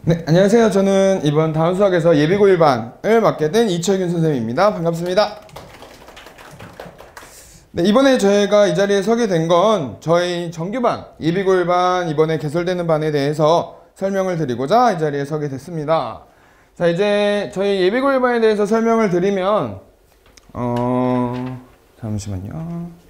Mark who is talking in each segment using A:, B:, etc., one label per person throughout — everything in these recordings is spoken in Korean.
A: 네, 안녕하세요. 저는 이번 다음 수학에서 예비고 1반을 맡게 된 이철균 선생님입니다. 반갑습니다. 네, 이번에 저희가 이 자리에 서게 된 건 저희 정규반, 예비고 1반 이번에 개설되는 반에 대해서 설명을 드리고자 이 자리에 서게 됐습니다. 자, 이제 저희 예비고 1반에 대해서 설명을 드리면 잠시만요.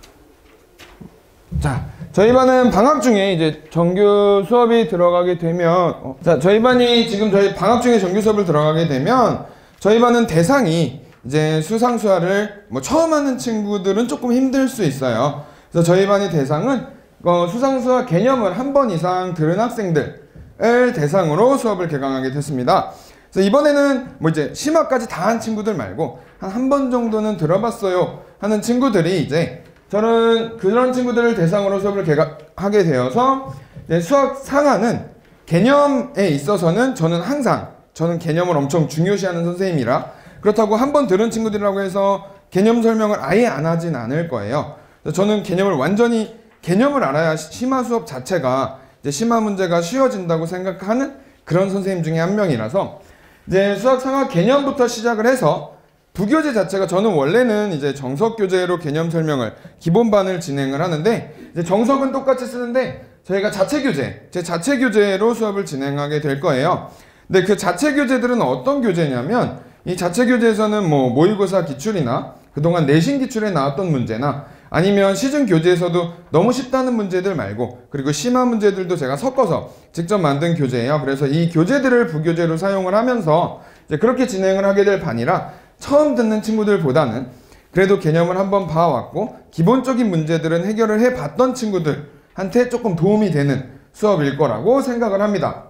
A: 자, 저희 반은 방학 중에 이제 정규 수업이 들어가게 되면 자, 저희 반이 지금 저희 방학 중에 정규 수업을 들어가게 되면 저희 반은 대상이 이제 수상수화를 처음 하는 친구들은 조금 힘들 수 있어요. 그래서 저희 반의 대상은 수상수화 개념을 한 번 이상 들은 학생들을 대상으로 수업을 개강하게 됐습니다. 그래서 이번에는 이제 심화까지 다 한 친구들 말고 한 번 정도는 들어봤어요 하는 친구들이 이제 저는 그런 친구들을 대상으로 수업을 개강하게 되어서 수학 상하는 개념에 있어서는 저는 개념을 엄청 중요시하는 선생님이라 그렇다고 한 번 들은 친구들이라고 해서 개념 설명을 아예 안 하진 않을 거예요. 저는 개념을 알아야 심화 수업 자체가 이제 심화 문제가 쉬워진다고 생각하는 그런 선생님 중에 한 명이라서 이제 수학 상하 개념부터 시작을 해서 부교재 자체가 저는 원래는 이제 정석 교재로 개념 설명을 기본반을 진행을 하는데 이제 정석은 똑같이 쓰는데 저희가 제 자체 교재로 수업을 진행하게 될 거예요. 근데 그 자체 교재들은 어떤 교재냐면 이 자체 교재에서는 모의고사 기출이나 그동안 내신 기출에 나왔던 문제나 아니면 시중 교재에서도 너무 쉽다는 문제들 말고 그리고 심화 문제들도 제가 섞어서 직접 만든 교재예요. 그래서 이 교재들을 부교재로 사용을 하면서 이제 그렇게 진행을 하게 될 반이라 처음 듣는 친구들보다는 그래도 개념을 한번 봐왔고 기본적인 문제들은 해결을 해봤던 친구들한테 조금 도움이 되는 수업일 거라고 생각을 합니다.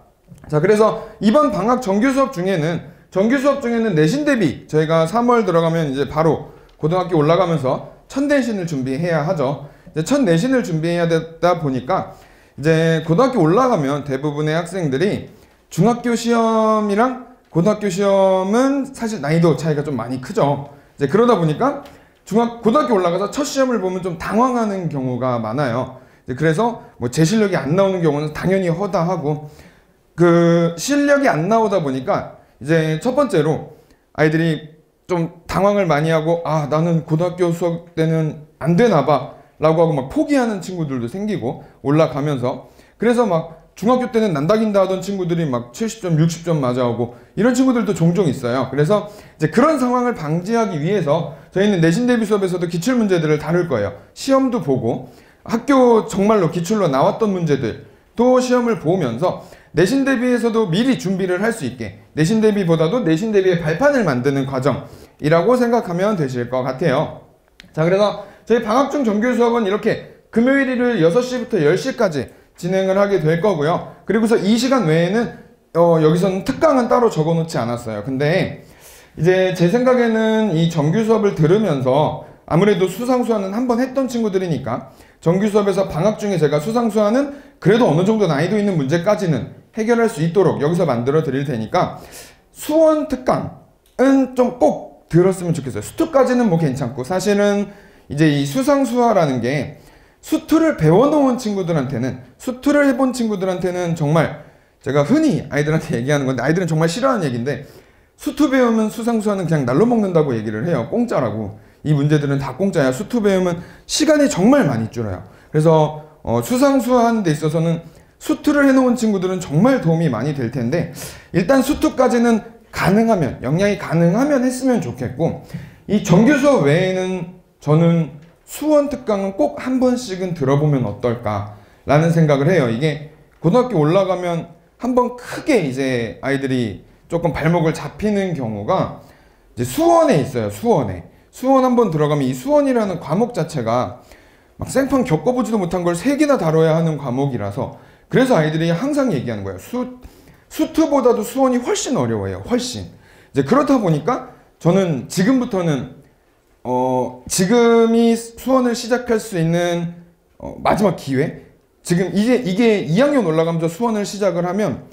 A: 자, 그래서 이번 방학 정규 수업 중에는 내신 대비 저희가 3월 들어가면 이제 바로 고등학교 올라가면서 첫 내신을 준비해야 하죠. 이제 첫 내신을 준비해야 되다 보니까 이제 고등학교 올라가면 대부분의 학생들이 중학교 시험이랑 고등학교 시험은 사실 난이도 차이가 좀 많이 크죠. 이제 그러다 보니까 고등학교 올라가서 첫 시험을 보면 좀 당황하는 경우가 많아요. 그래서 제 실력이 안 나오는 경우는 당연히 허다하고 그 실력이 안 나오다 보니까 이제 첫 번째로 아이들이 좀 당황을 많이 하고 나는 고등학교 수업 때는 안 되나 봐 라고 하고 포기하는 친구들도 생기고 올라가면서 그래서 중학교 때는 난다긴다 하던 친구들이 70점, 60점 맞아오고 이런 친구들도 종종 있어요. 그래서 이제 그런 상황을 방지하기 위해서 저희는 내신 대비 수업에서도 기출 문제들을 다룰 거예요. 시험도 보고 학교 정말로 기출로 나왔던 문제들도 시험을 보면서 내신 대비에서도 미리 준비를 할 수 있게 내신 대비보다도 내신 대비의 발판을 만드는 과정이라고 생각하면 되실 것 같아요. 자, 그래서 저희 방학 중 정규 수업은 이렇게 금요일 일요일 6시부터 10시까지 진행을 하게 될 거고요. 그리고서 이 시간 외에는 여기서는 특강은 따로 적어 놓지 않았어요. 근데 이제 제 생각에는 이 정규 수업을 들으면서 아무래도 수상수화는 한번 했던 친구들이니까 정규 수업에서 방학 중에 제가 수상수화는 그래도 어느 정도 난이도 있는 문제까지는 해결할 수 있도록 여기서 만들어 드릴 테니까 수원 특강은 좀 꼭 들었으면 좋겠어요. 수특까지는 괜찮고 사실은 이제 이 수상수화라는 게 수투를 배워놓은 친구들한테는 수투를 해본 친구들한테는 정말 제가 흔히 아이들한테 얘기하는 건데 아이들은 정말 싫어하는 얘기인데 수투 배우면 수상수화는 그냥 날로 먹는다고 얘기를 해요. 공짜라고. 이 문제들은 다 공짜야. 수투 배우면 시간이 정말 많이 줄어요. 그래서 수상수화 하는 데 있어서는 수투를 해놓은 친구들은 정말 도움이 많이 될 텐데 일단 수투까지는 가능하면 역량이 가능하면 했으면 좋겠고 이 정규 수업 외에는 저는 수원 특강은 꼭 한 번씩은 들어보면 어떨까 라는 생각을 해요. 이게 고등학교 올라가면 한번 크게 이제 아이들이 조금 발목을 잡히는 경우가 이제 수원에 있어요. 수원 한번 들어가면 이 수원이라는 과목 자체가 생판 겪어보지도 못한 걸 3개나 다뤄야 하는 과목이라서 그래서 아이들이 항상 얘기하는 거예요. 수투보다도 수원이 훨씬 어려워요. 훨씬. 이제 그렇다 보니까 저는 지금부터는 지금이 수원을 시작할 수 있는 마지막 기회? 지금 이게 2학년 올라가면서 수원을 시작을 하면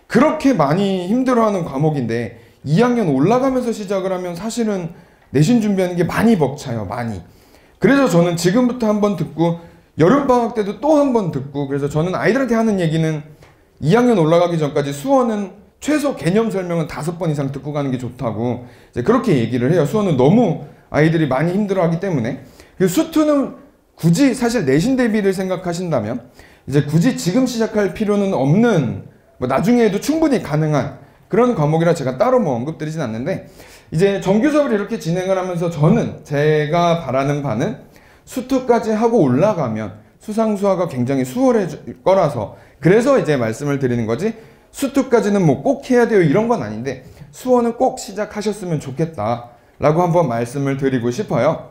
A: 그렇게 많이 힘들어하는 과목인데 2학년 올라가면서 시작을 하면 사실은 내신 준비하는 게 많이 벅차요. 많이. 그래서 저는 지금부터 한번 듣고 여름방학 때도 또 한번 듣고 그래서 저는 아이들한테 하는 얘기는 2학년 올라가기 전까지 수원은 최소 개념 설명은 5번 이상 듣고 가는 게 좋다고 이제 그렇게 얘기를 해요. 수어는 너무 아이들이 많이 힘들어하기 때문에. 수투는 굳이 사실 내신 대비를 생각하신다면 이제 굳이 지금 시작할 필요는 없는, 뭐 나중에 해도 충분히 가능한 그런 과목이라 제가 따로 뭐 언급드리진 않는데, 이제 정규 수업을 이렇게 진행을 하면서 저는 제가 바라는 바는 수투까지 하고 올라가면 수상수화가 굉장히 수월해질 거라서, 그래서 이제 말씀을 드리는 거지, 수투까지는 뭐 꼭 해야 돼요 이런 건 아닌데 수어는 꼭 시작하셨으면 좋겠다 라고 한번 말씀을 드리고 싶어요.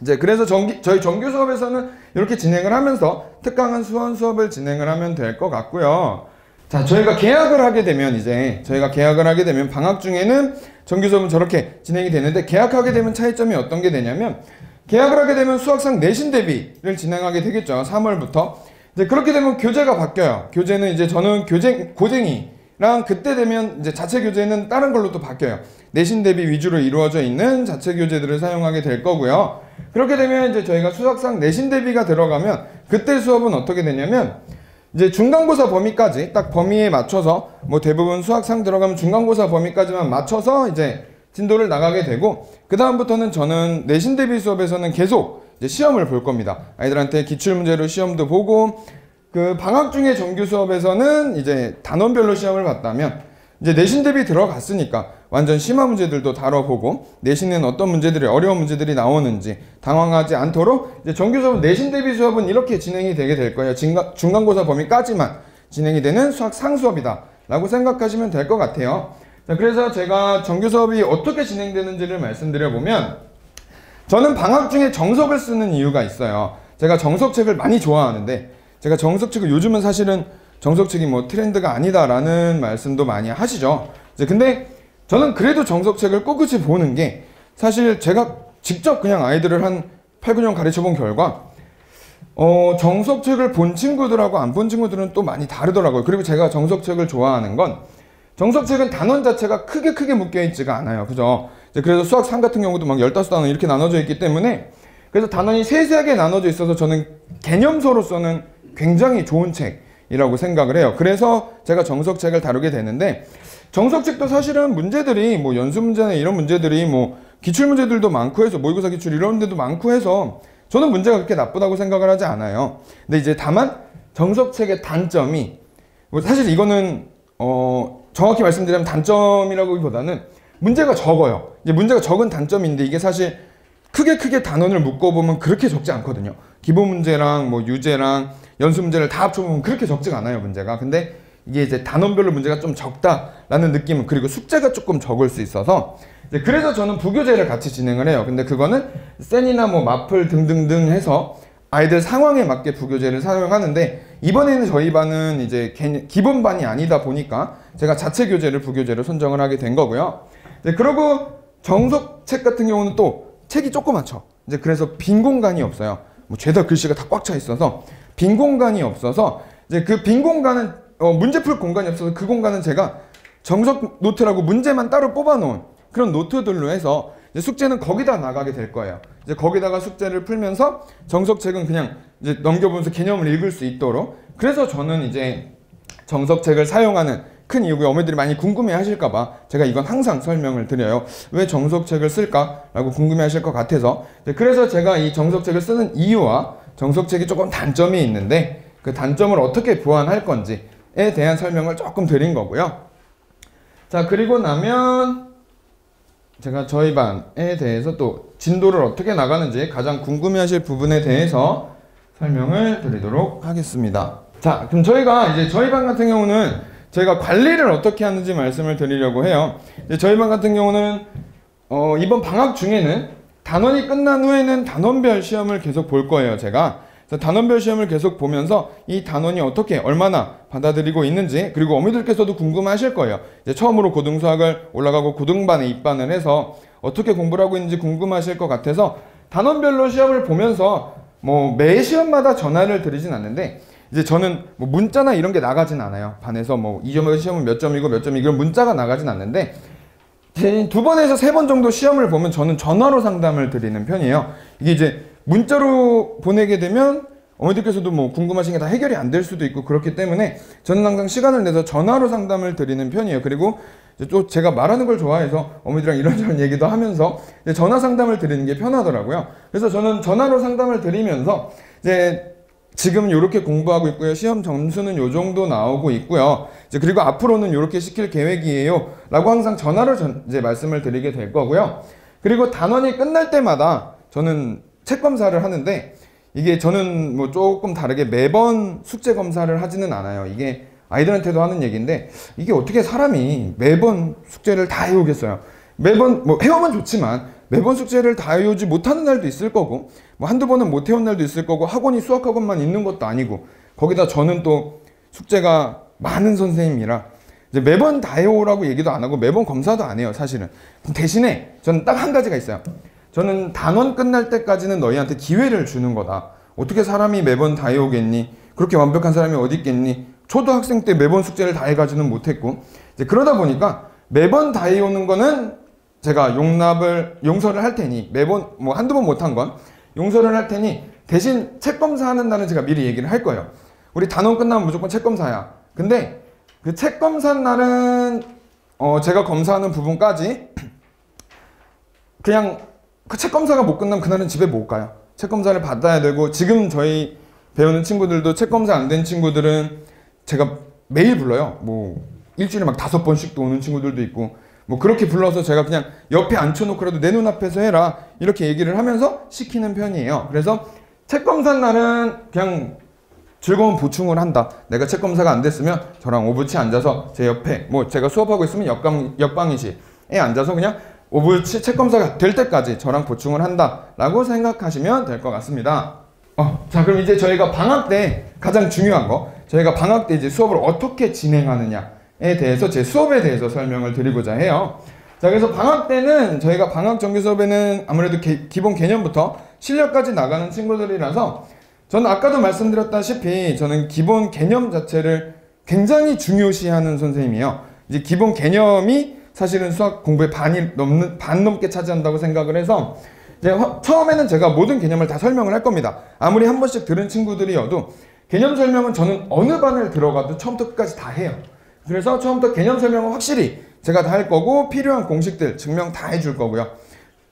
A: 이제 그래서 저희 정규 수업에서는 이렇게 진행을 하면서 특강한 수원 수업을 진행을 하면 될 것 같고요. 자, 저희가 개학을 하게 되면 방학 중에는 정규 수업은 저렇게 진행이 되는데, 개학하게 되면 차이점이 어떤 게 되냐면, 개학을 하게 되면 수학상 내신 대비를 진행하게 되겠죠. 3월부터. 이제 그렇게 되면 교재가 바뀌어요. 교재는 이제 저는 고쟁이랑 그때 되면 이제 자체 교재는 다른 걸로 또 바뀌어요. 내신 대비 위주로 이루어져 있는 자체 교재들을 사용하게 될 거고요. 그렇게 되면 이제 저희가 수학상 내신 대비가 들어가면 그때 수업은 어떻게 되냐면, 이제 중간고사 범위까지 딱 범위에 맞춰서, 뭐 대부분 수학상 들어가면 중간고사 범위까지만 맞춰서 이제 진도를 나가게 되고, 그 다음부터는 저는 내신 대비 수업에서는 계속 이제 시험을 볼 겁니다. 아이들한테 기출문제로 시험도 보고, 그 방학 중에 정규 수업에서는 이제 단원별로 시험을 봤다면, 이제 내신 대비 들어갔으니까 완전 심화 문제들도 다뤄보고, 내신은 어떤 문제들이, 어려운 문제들이 나오는지 당황하지 않도록 이제 정규 수업, 내신 대비 수업은 이렇게 진행이 되게 될 거예요. 중간고사 범위까지만 진행이 되는 수학 상수업이다 라고 생각하시면 될 것 같아요. 자, 그래서 제가 정규 수업이 어떻게 진행되는지를 말씀드려보면, 저는 방학 중에 정석을 쓰는 이유가 있어요. 제가 정석책을 많이 좋아하는데, 제가 정석책을, 요즘은 사실은 정석책이 뭐 트렌드가 아니다라는 말씀도 많이 하시죠. 이제 근데 저는 그래도 정석책을 꿋꿋이 보는 게, 사실 제가 직접 그냥 아이들을 한 8, 9년 가르쳐 본 결과 정석책을 본 친구들하고 안 본 친구들은 또 많이 다르더라고요. 그리고 제가 정석책을 좋아하는 건, 정석책은 단원 자체가 크게 묶여 있지가 않아요. 그죠? 그래서 수학 3 같은 경우도 막 15단원 이렇게 나눠져 있기 때문에, 그래서 단원이 세세하게 나눠져 있어서 저는 개념서로서는 굉장히 좋은 책이라고 생각을 해요. 그래서 제가 정석책을 다루게 되는데, 정석책도 사실은 문제들이 뭐 연습문제나 이런 문제들이 뭐 기출문제들도 많고 해서, 모의고사 기출 이런 데도 많고 해서 저는 문제가 그렇게 나쁘다고 생각을 하지 않아요. 근데 이제 다만 정석책의 단점이, 뭐 사실 이거는 정확히 말씀드리면 단점이라기보다는 문제가 적어요. 이제 문제가 적은 단점인데, 이게 사실 크게 단원을 묶어보면 그렇게 적지 않거든요. 기본 문제랑 뭐 유제랑 연습 문제를 다 합쳐보면 그렇게 적지가 않아요, 문제가. 근데 이게 이제 단원별로 문제가 좀 적다라는 느낌은, 그리고 숙제가 조금 적을 수 있어서, 이제 그래서 저는 부교재를 같이 진행을 해요. 근데 그거는 센이나 뭐 마플 등등등 해서 아이들 상황에 맞게 부교재를 사용하는데, 이번에는 저희 반은 이제 기본 반이 아니다 보니까 제가 자체 교재를 부교재로 선정을 하게 된 거고요. 이제 그리고 정석책 같은 경우는 또 책이 조그맣죠. 이제 그래서 빈 공간이 없어요. 뭐 죄다 글씨가 다 꽉 차 있어서 빈 공간이 없어서, 이제 그 빈 공간은 문제 풀 공간이 없어서, 그 공간은 제가 정석 노트라고 문제만 따로 뽑아놓은 그런 노트들로 해서 이제 숙제는 거기다 나가게 될 거예요. 이제 거기다가 숙제를 풀면서 정석책은 그냥 이제 넘겨보면서 개념을 읽을 수 있도록. 그래서 저는 이제 정석책을 사용하는 큰 이유고요. 어머니들이 많이 궁금해 하실까봐 제가 이건 항상 설명을 드려요. 왜 정석책을 쓸까라고 궁금해 하실 것 같아서. 그래서 제가 이 정석책을 쓰는 이유와 정석책이 조금 단점이 있는데, 그 단점을 어떻게 보완할 건지에 대한 설명을 조금 드린 거고요. 자, 그리고 나면 제가 저희 반에 대해서 또 진도를 어떻게 나가는지 가장 궁금해 하실 부분에 대해서 설명을 드리도록 하겠습니다. 자, 그럼 저희가 이제 저희 반 같은 경우는 저희가 관리를 어떻게 하는지 말씀을 드리려고 해요. 이제 저희 반 같은 경우는 이번 방학 중에는 단원이 끝난 후에는 단원별 시험을 계속 볼 거예요, 제가. 그래서 단원별 시험을 계속 보면서 이 단원이 어떻게, 얼마나 받아들이고 있는지, 그리고 어머니들께서도 궁금하실 거예요. 이제 처음으로 고등수학을 올라가고 고등반에 입반을 해서 어떻게 공부를 하고 있는지 궁금하실 것 같아서 단원별로 시험을 보면서 뭐 매 시험마다 전화를 드리진 않는데, 이제 저는 뭐 문자나 이런 게 나가진 않아요. 반에서 뭐 이 시험은 몇 점이고 몇 점이고 이런 문자가 나가진 않는데, 2번에서 3번 정도 시험을 보면 저는 전화로 상담을 드리는 편이에요. 이게 이제 문자로 보내게 되면 어머니들께서도 뭐 궁금하신 게 다 해결이 안 될 수도 있고 그렇기 때문에 저는 항상 시간을 내서 전화로 상담을 드리는 편이에요. 그리고 또 제가 말하는 걸 좋아해서 어머니들이랑 이런저런 얘기도 하면서 전화 상담을 드리는 게 편하더라고요. 그래서 저는 전화로 상담을 드리면서 이제 지금 이렇게 공부하고 있고요. 시험 점수는 요 정도 나오고 있고요. 이제 그리고 앞으로는 이렇게 시킬 계획이에요. 라고 항상 전화로 이제 말씀을 드리게 될 거고요. 그리고 단원이 끝날 때마다 저는 책 검사를 하는데 이게 저는 뭐 조금 다르게 매번 숙제 검사를 하지는 않아요. 이게 아이들한테도 하는 얘기인데 이게 어떻게 사람이 매번 숙제를 다 해오겠어요. 매번 뭐 해오면 좋지만 매번 숙제를 다 해오지 못하는 날도 있을 거고 뭐 한두 번은 못 해온 날도 있을 거고 학원이 수학학원만 있는 것도 아니고 거기다 저는 또 숙제가 많은 선생님이라 이제 매번 다 해오라고 얘기도 안 하고 매번 검사도 안 해요. 사실은. 대신에 저는 딱 한 가지가 있어요. 저는 단원 끝날 때까지는 너희한테 기회를 주는 거다. 어떻게 사람이 매번 다 해오겠니? 그렇게 완벽한 사람이 어디 있겠니? 초등학생 때 매번 숙제를 다 해가지는 못했고 이제 그러다 보니까 매번 다 해오는 거는 제가 용서를 할 테니 매번 뭐 한두 번 못한 건 용서를 할 테니 대신 책 검사하는 날은 제가 미리 얘기를 할 거예요. 우리 단원 끝나면 무조건 책 검사야. 근데 그 책 검사 날은 제가 검사하는 부분까지 그냥 그 책 검사가 못 끝나면 그날은 집에 못 가요. 책 검사를 받아야 되고 지금 저희 배우는 친구들도 책 검사 안 된 친구들은 제가 매일 불러요. 뭐 일주일에 막 5번씩도 오는 친구들도 있고 뭐 그렇게 불러서 제가 그냥 옆에 앉혀놓고라도 내 눈앞에서 해라 이렇게 얘기를 하면서 시키는 편이에요. 그래서 책 검사 날은 그냥 즐거운 보충을 한다. 내가 책 검사가 안 됐으면 저랑 오붓이 앉아서 제 옆에 뭐 제가 수업하고 있으면 옆방이실에 앉아서 그냥 오붓이 책 검사가 될 때까지 저랑 보충을 한다 라고 생각하시면 될 것 같습니다. 자 그럼 이제 저희가 방학 때 가장 중요한 거 저희가 방학 때 이제 수업을 어떻게 진행하느냐에 대해서 제 수업에 대해서 설명을 드리고자 해요. 자 그래서 방학 때는 저희가 방학 정규 수업에는 아무래도 기본 개념부터 실력까지 나가는 친구들이라서 저는 아까도 말씀드렸다시피 저는 기본 개념 자체를 굉장히 중요시하는 선생님이에요. 이제 기본 개념이 사실은 수학 공부의 반 넘게 차지한다고 생각을 해서 이제 처음에는 제가 모든 개념을 다 설명을 할 겁니다. 아무리 한 번씩 들은 친구들이어도 개념 설명은 저는 어느 반을 들어가도 처음부터 끝까지 다 해요. 그래서 처음부터 개념 설명은 확실히 제가 다 할 거고 필요한 공식들 증명 다 해줄 거고요.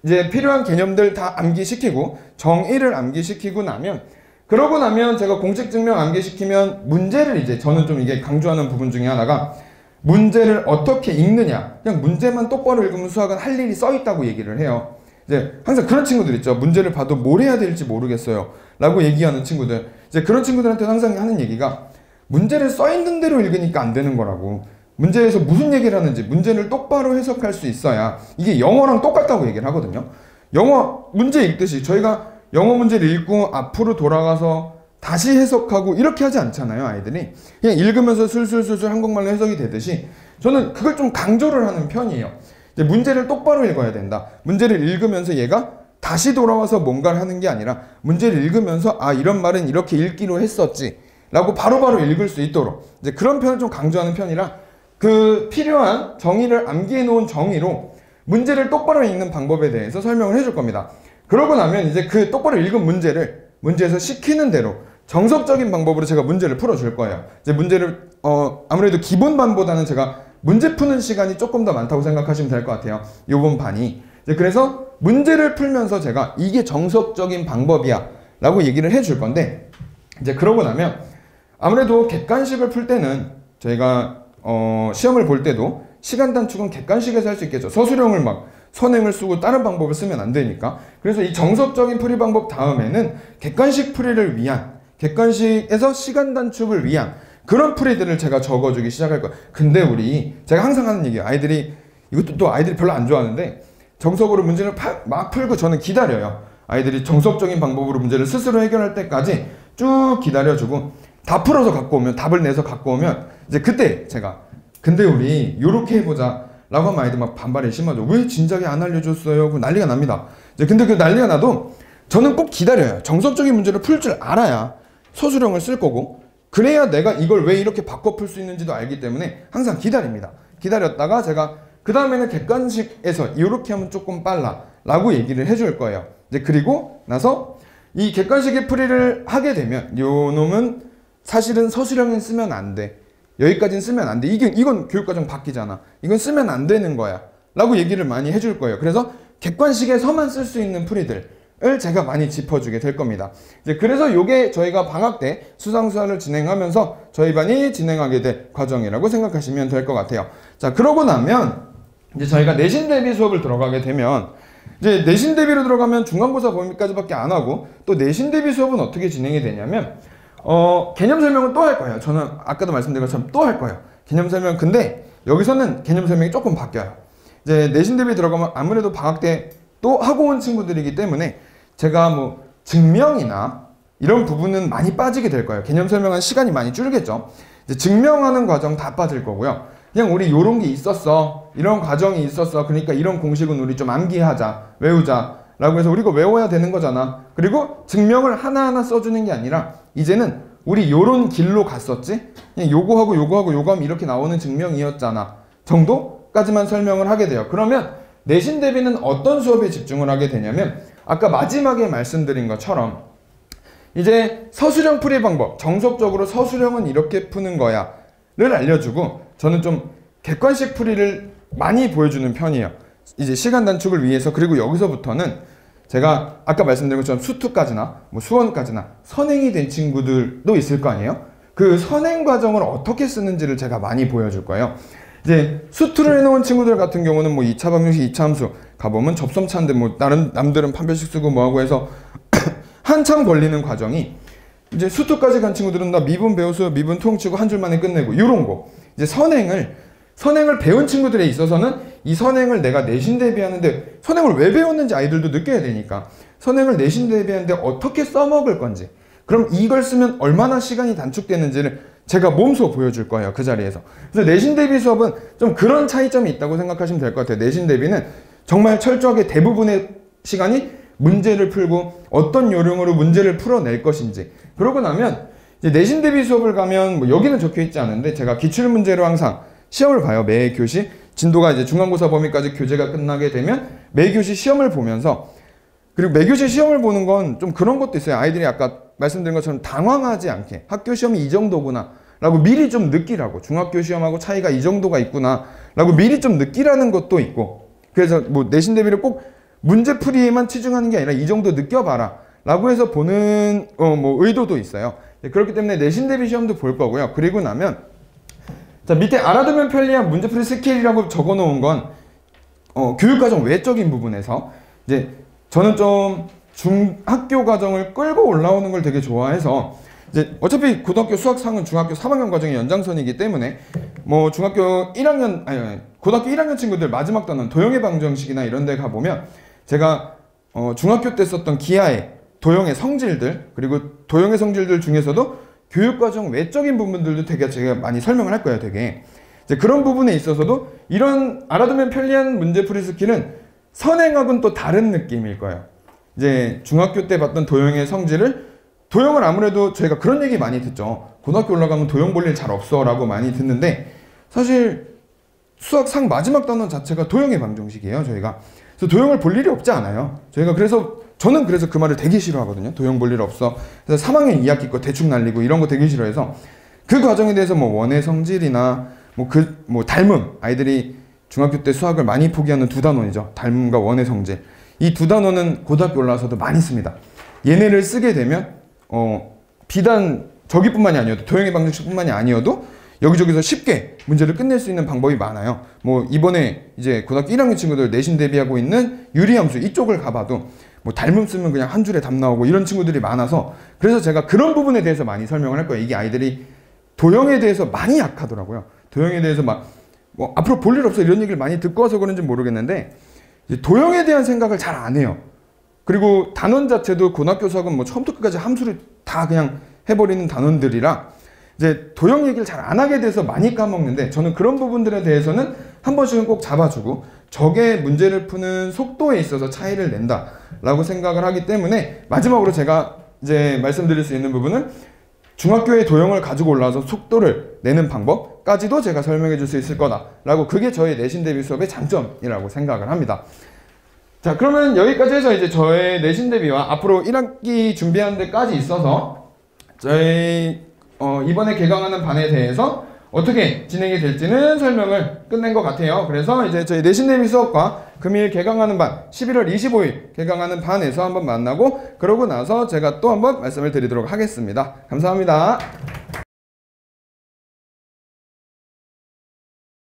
A: 이제 필요한 개념들 다 암기시키고 정의를 암기시키고 나면 그러고 나면 제가 공식 증명 암기시키면 문제를 이제 저는 좀 이게 강조하는 부분 중에 하나가 문제를 어떻게 읽느냐. 그냥 문제만 똑바로 읽으면 수학은 할 일이 써 있다고 얘기를 해요. 이제 항상 그런 친구들 있죠. 문제를 봐도 뭘 해야 될지 모르겠어요. 라고 얘기하는 친구들. 이제 그런 친구들한테 항상 하는 얘기가 문제를 써 있는 대로 읽으니까 안 되는 거라고. 문제에서 무슨 얘기를 하는지 문제를 똑바로 해석할 수 있어야 이게 영어랑 똑같다고 얘기를 하거든요. 영어 문제 읽듯이 저희가 영어 문제를 읽고 앞으로 돌아가서 다시 해석하고 이렇게 하지 않잖아요. 아이들이 그냥 읽으면서 술술술술 한국말로 해석이 되듯이 저는 그걸 좀 강조를 하는 편이에요. 이제 문제를 똑바로 읽어야 된다. 문제를 읽으면서 얘가 다시 돌아와서 뭔가를 하는 게 아니라 문제를 읽으면서 아 이런 말은 이렇게 읽기로 했었지 라고 바로바로 읽을 수 있도록 이제 그런 편을 좀 강조하는 편이라 그 필요한 정의를 암기해 놓은 정의로 문제를 똑바로 읽는 방법에 대해서 설명을 해줄 겁니다. 그러고 나면 이제 그 똑바로 읽은 문제를 문제에서 시키는 대로 정석적인 방법으로 제가 문제를 풀어줄 거예요. 이제 문제를 아무래도 기본 반보다는 제가 문제 푸는 시간이 조금 더 많다고 생각하시면 될 것 같아요. 요번 반이. 이제 그래서 문제를 풀면서 제가 이게 정석적인 방법이야 라고 얘기를 해줄 건데 이제 그러고 나면 아무래도 객관식을 풀 때는 저희가 시험을 볼 때도 시간 단축은 객관식에서 할 수 있겠죠. 서술형을 막 선행을 쓰고 다른 방법을 쓰면 안 되니까. 그래서 이 정석적인 풀이 방법 다음에는 객관식 풀이를 위한 객관식에서 시간 단축을 위한 그런 풀이들을 제가 적어주기 시작할 거예요. 근데 제가 항상 하는 얘기예요. 이것도 또 아이들이 별로 안 좋아하는데 정석으로 문제를 막 풀고 저는 기다려요. 아이들이 정석적인 방법으로 문제를 스스로 해결할 때까지 쭉 기다려주고 다 풀어서 갖고 오면 답을 내서 갖고 오면 이제 그때 제가 근데 우리 요렇게 해보자 라고 하면 아이들 막 반발이 심하죠. 왜 진작에 안 알려줬어요? 그 난리가 납니다. 이제 근데 그 난리가 나도 저는 꼭 기다려요. 정석적인 문제를 풀 줄 알아야 서술형을 쓸 거고 그래야 내가 이걸 왜 이렇게 바꿔 풀 수 있는지도 알기 때문에 항상 기다립니다. 기다렸다가 제가 그 다음에는 객관식에서 이렇게 하면 조금 빨라 라고 얘기를 해줄 거예요. 이제 그리고 나서 이 객관식의 풀이를 하게 되면 요 놈은 사실은 서술형은 쓰면 안 돼. 여기까지는 쓰면 안 돼. 이건 교육과정 바뀌잖아. 이건 쓰면 안 되는 거야. 라고 얘기를 많이 해줄 거예요. 그래서 객관식에서만 쓸 수 있는 풀이들을 제가 많이 짚어주게 될 겁니다. 이제 그래서 요게 저희가 방학 때 수상수화를 진행하면서 저희 반이 진행하게 될 과정이라고 생각하시면 될 것 같아요. 자, 그러고 나면 이제 저희가 내신 대비 수업을 들어가게 되면 이제 내신 대비로 들어가면 중간고사 범위까지밖에 안 하고 또 내신 대비 수업은 어떻게 진행이 되냐면 개념 설명은 또 할 거예요. 저는 아까도 말씀드린 것처럼 또 할 거예요. 개념 설명. 근데 여기서는 개념 설명이 조금 바뀌어요. 이제 내신 대비 들어가면 아무래도 방학 때 또 하고 온 친구들이기 때문에 제가 뭐 증명이나 이런 부분은 많이 빠지게 될 거예요. 개념 설명은 시간이 많이 줄겠죠. 이제 증명하는 과정 다 빠질 거고요. 그냥 우리 요런 게 있었어. 이런 과정이 있었어. 그러니까 이런 공식은 우리 좀 암기하자. 외우자. 라고 해서 우리가 외워야 되는 거잖아. 그리고 증명을 하나하나 써주는 게 아니라 이제는 우리 요런 길로 갔었지? 그냥 요거하고 요거하고 요거하면 이렇게 나오는 증명이었잖아. 정도까지만 설명을 하게 돼요. 그러면 내신 대비는 어떤 수업에 집중을 하게 되냐면 아까 마지막에 말씀드린 것처럼 이제 서술형 풀이 방법, 정석적으로 서술형은 이렇게 푸는 거야 를 알려주고 저는 좀 객관식 풀이를 많이 보여주는 편이에요. 이제 시간 단축을 위해서. 그리고 여기서부터는 제가 아까 말씀드린 것처럼 수투까지나 뭐 수원까지나 선행이 된 친구들도 있을 거 아니에요? 그 선행 과정을 어떻게 쓰는지를 제가 많이 보여줄 거예요. 이제 수투를 해놓은 친구들 같은 경우는 뭐 2차 방정식, 2차 함수 가보면 접선차인데 뭐 다른 남들은 판별식 쓰고 뭐하고 해서 한참 걸리는 과정이 이제 수투까지 간 친구들은 나 미분 배우수, 미분 통치고 한 줄 만에 끝내고 이런 거. 이제 선행을 배운 친구들에 있어서는 이 선행을 내가 내신 대비하는데 선행을 왜 배웠는지 아이들도 느껴야 되니까 선행을 내신 대비하는데 어떻게 써먹을 건지 그럼 이걸 쓰면 얼마나 시간이 단축되는지를 제가 몸소 보여줄 거예요. 그 자리에서. 그래서 내신 대비 수업은 좀 그런 차이점이 있다고 생각하시면 될 것 같아요. 내신 대비는 정말 철저하게 대부분의 시간이 문제를 풀고 어떤 요령으로 문제를 풀어낼 것인지 그러고 나면 이제 내신 대비 수업을 가면 뭐 여기는 적혀 있지 않은데 제가 기출문제로 항상 시험을 봐요. 매 교시 진도가 이제 중간고사 범위까지 교재가 끝나게 되면 매 교시 시험을 보면서 그리고 매 교시 시험을 보는 건 좀 그런 것도 있어요. 아이들이 아까 말씀드린 것처럼 당황하지 않게 학교 시험이 이 정도구나 라고 미리 좀 느끼라고 중학교 시험하고 차이가 이 정도가 있구나 라고 미리 좀 느끼라는 것도 있고 그래서 뭐 내신 대비를 꼭 문제풀이에만 치중하는 게 아니라 이 정도 느껴봐라 라고 해서 보는 뭐 의도도 있어요. 그렇기 때문에 내신 대비 시험도 볼 거고요. 그리고 나면 자 밑에 알아두면 편리한 문제풀이 스킬이라고 적어놓은 건 교육과정 외적인 부분에서 이제 저는 좀 중학교 과정을 끌고 올라오는 걸 되게 좋아해서 이제 어차피 고등학교 수학상은 중학교 3학년 과정의 연장선이기 때문에 뭐 중학교 1학년 고등학교 1학년 친구들 마지막 단원 도형의 방정식이나 이런 데 가보면 제가 중학교 때 썼던 기하의 도형의 성질들 그리고 도형의 성질들 중에서도 교육과정 외적인 부분들도 되게 제가 많이 설명을 할 거예요. 되게 이제 그런 부분에 있어서도 이런 알아두면 편리한 문제풀이 스킬은 선행하고는 또 다른 느낌일 거예요. 이제 중학교 때 봤던 도형의 성질을 도형을 아무래도 저희가 그런 얘기 많이 듣죠. 고등학교 올라가면 도형 볼 일 잘 없어 라고 많이 듣는데 사실 수학상 마지막 단원 자체가 도형의 방정식이에요. 저희가 그래서 도형을 볼 일이 없지 않아요. 저희가 저는 그래서 그 말을 되게 싫어하거든요. 도형 볼 일 없어. 그래서 3학년 2학기 거 대충 날리고 이런 거 되게 싫어해서 그 과정에 대해서 뭐 원의 성질이나 뭐 닮음 아이들이 중학교 때 수학을 많이 포기하는 두 단원이죠. 닮음과 원의 성질. 이 두 단원은 고등학교 올라와서도 많이 씁니다. 얘네를 쓰게 되면 비단 저기뿐만이 아니어도 도형의 방정식뿐만이 아니어도 여기저기서 쉽게 문제를 끝낼 수 있는 방법이 많아요. 뭐 이번에 이제 고등학교 1학년 친구들 내신 대비하고 있는 유리함수 이쪽을 가봐도 뭐 닮음 쓰면 그냥 한 줄에 답 나오고 이런 친구들이 많아서 그래서 제가 그런 부분에 대해서 많이 설명을 할 거예요. 이게 아이들이 도형에 대해서 많이 약하더라고요. 도형에 대해서 뭐 앞으로 볼 일 없어 이런 얘기를 많이 듣고 와서 그런지 모르겠는데 도형에 대한 생각을 잘 안 해요. 그리고 단원 자체도 고등학교 수학은 뭐 처음부터 끝까지 함수를 다 그냥 해버리는 단원들이라 이제 도형 얘기를 잘 안 하게 돼서 많이 까먹는데 저는 그런 부분들에 대해서는 한 번씩은 꼭 잡아주고 적의 문제를 푸는 속도에 있어서 차이를 낸다 라고 생각을 하기 때문에 마지막으로 제가 이제 말씀드릴 수 있는 부분은 중학교의 도형을 가지고 올라와서 속도를 내는 방법까지도 제가 설명해 줄 수 있을 거다 라고 그게 저희 내신 대비 수업의 장점이라고 생각을 합니다. 자, 그러면 여기까지 해서 이제 저의 내신 대비와 앞으로 1학기 준비하는 데까지 있어서 저희 이번에 개강하는 반에 대해서 어떻게 진행이 될지는 설명을 끝낸 것 같아요. 그래서 이제 저희 내신 대비 수업과 금일 개강하는 반, 11월 25일 개강하는 반에서 한번 만나고, 그러고 나서 제가 또 한번 말씀을 드리도록 하겠습니다. 감사합니다.